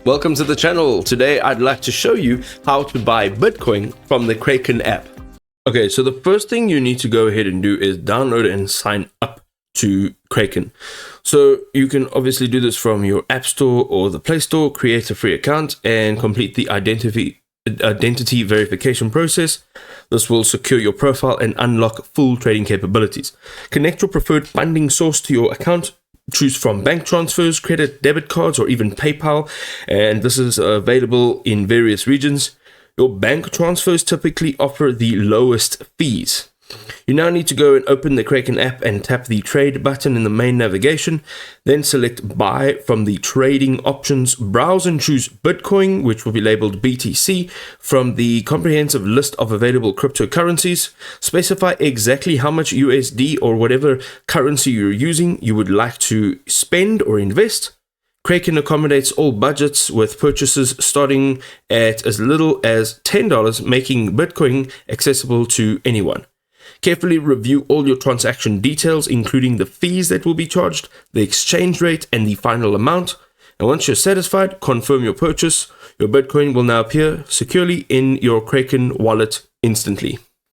Welcome to the channel. Today I'd like to show you how to buy Bitcoin from the Kraken app. Okay, so the first thing you need to go ahead and do is download and sign up to Kraken. So you can obviously do this from your App Store or the Play Store, create a free account and complete the identity verification process. This will secure your profile and unlock full trading capabilities. Connect your preferred funding source to your account. Choose from bank transfers, credit, debit cards, or even PayPal, and this is available in various regions. Your bank transfers typically offer the lowest fees. You now need to go and open the Kraken app and tap the trade button in the main navigation. Then select buy from the trading options. Browse and choose Bitcoin, which will be labeled BTC, from the comprehensive list of available cryptocurrencies. Specify exactly how much USD or whatever currency you're using you would like to spend or invest. Kraken accommodates all budgets, with purchases starting at as little as $10, making Bitcoin accessible to anyone. Carefully review all your transaction details, including the fees that will be charged, the exchange rate, and the final amount. And once you're satisfied, confirm your purchase. Your Bitcoin will now appear securely in your Kraken wallet instantly.